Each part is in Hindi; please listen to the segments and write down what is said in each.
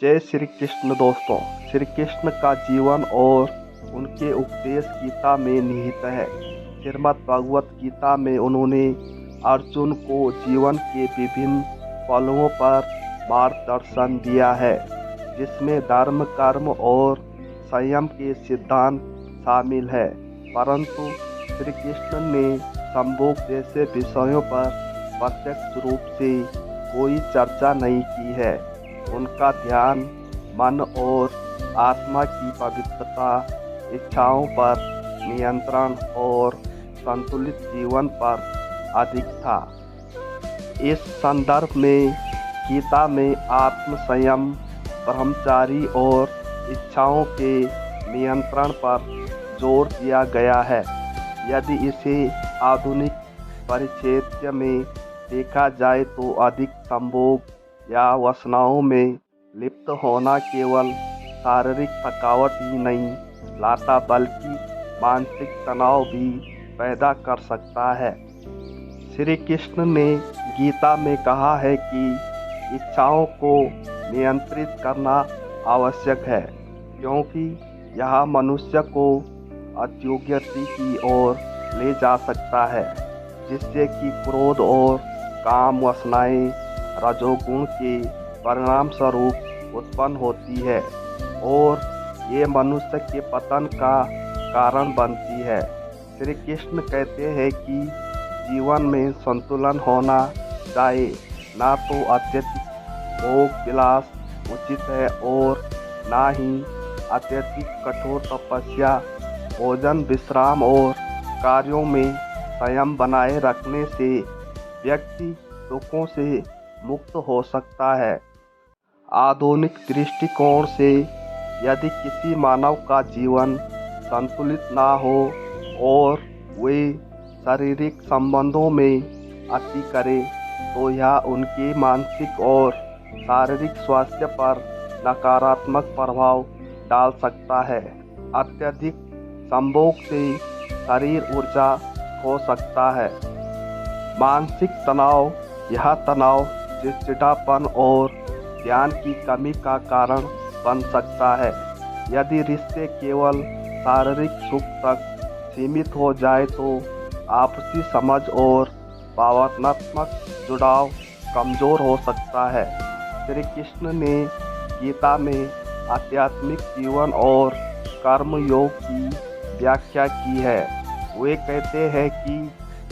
जय श्री कृष्ण दोस्तों। श्री कृष्ण का जीवन और उनके उपदेश गीता में निहित है। श्रीमद् भगवत गीता में उन्होंने अर्जुन को जीवन के विभिन्न पहलुओं पर मार्गदर्शन दिया है, जिसमें धर्म, कर्म और संयम के सिद्धांत शामिल है। परंतु श्री कृष्ण ने संभोग जैसे विषयों पर प्रत्यक्ष रूप से कोई चर्चा नहीं की है। उनका ध्यान मन और आत्मा की पवित्रता, इच्छाओं पर नियंत्रण और संतुलित जीवन पर अधिक था। इस संदर्भ में गीता में आत्म संयम, ब्रह्मचारी और इच्छाओं के नियंत्रण पर जोर दिया गया है। यदि इसे आधुनिक परिप्रेक्ष्य में देखा जाए तो अधिक संभोग या वासनाओं में लिप्त होना केवल शारीरिक थकावट ही नहीं लाता, बल्कि मानसिक तनाव भी पैदा कर सकता है। श्री कृष्ण ने गीता में कहा है कि इच्छाओं को नियंत्रित करना आवश्यक है, क्योंकि यह मनुष्य को अत्युग्रति की ओर ले जा सकता है, जिससे कि क्रोध और काम वासनाएं रजोगुण के परिणाम स्वरूप उत्पन्न होती है और ये मनुष्य के पतन का कारण बनती है। श्री कृष्ण कहते हैं कि जीवन में संतुलन होना चाहिए, ना तो अत्यधिक भोग विलास उचित है और ना ही अत्यधिक कठोर तपस्या। भोजन, विश्राम और कार्यों में संयम बनाए रखने से व्यक्ति दुखों से मुक्त हो सकता है। आधुनिक दृष्टिकोण से यदि किसी मानव का जीवन संतुलित ना हो और वे शारीरिक संबंधों में अति करे, तो यह उनके मानसिक और शारीरिक स्वास्थ्य पर नकारात्मक प्रभाव डाल सकता है। अत्यधिक संभोग से शरीर ऊर्जा खो सकता है। मानसिक तनाव, यह तनाव चिड़चिड़ापन और ध्यान की कमी का कारण बन सकता है। यदि रिश्ते केवल शारीरिक सुख तक सीमित हो जाए तो आपसी समझ और भावनात्मक जुड़ाव कमजोर हो सकता है। श्री कृष्ण ने गीता में आध्यात्मिक जीवन और कर्म योग की व्याख्या की है। वे कहते हैं कि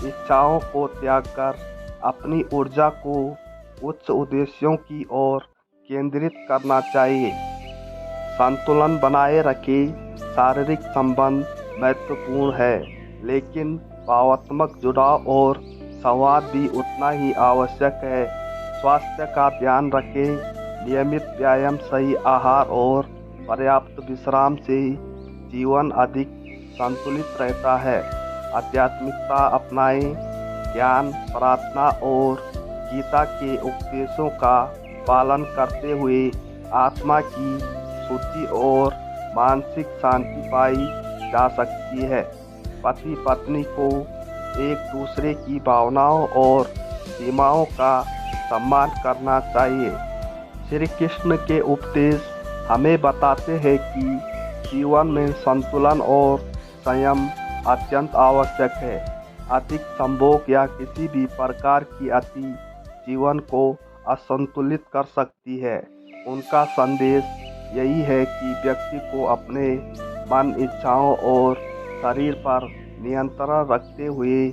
इच्छाओं को त्याग कर अपनी ऊर्जा को उच्च उद्देश्यों की ओर केंद्रित करना चाहिए। संतुलन बनाए रखे शारीरिक संबंध महत्वपूर्ण है, लेकिन भावनात्मक जुड़ाव और संवाद भी उतना ही आवश्यक है। स्वास्थ्य का ध्यान रखें, नियमित व्यायाम, सही आहार और पर्याप्त विश्राम से जीवन अधिक संतुलित रहता है। आध्यात्मिकता अपनाएं, ज्ञान, प्रार्थना और गीता के उपदेशों का पालन करते हुए आत्मा की शुद्धि और मानसिक शांति पाई जा सकती है। पति पत्नी को एक दूसरे की भावनाओं और सीमाओं का सम्मान करना चाहिए। श्री कृष्ण के उपदेश हमें बताते हैं कि जीवन में संतुलन और संयम अत्यंत आवश्यक है। अधिक संभोग या किसी भी प्रकार की अति जीवन को असंतुलित कर सकती है। उनका संदेश यही है कि व्यक्ति को अपने मन, इच्छाओं और शरीर पर नियंत्रण रखते हुए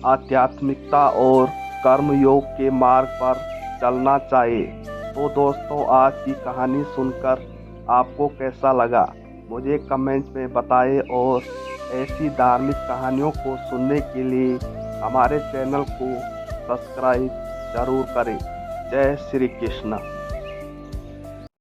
आध्यात्मिकता और कर्मयोग के मार्ग पर चलना चाहिए। तो दोस्तों, आज की कहानी सुनकर आपको कैसा लगा मुझे कमेंट में बताएं और ऐसी धार्मिक कहानियों को सुनने के लिए हमारे चैनल को सब्सक्राइब जरूर करें। जय श्री कृष्ण।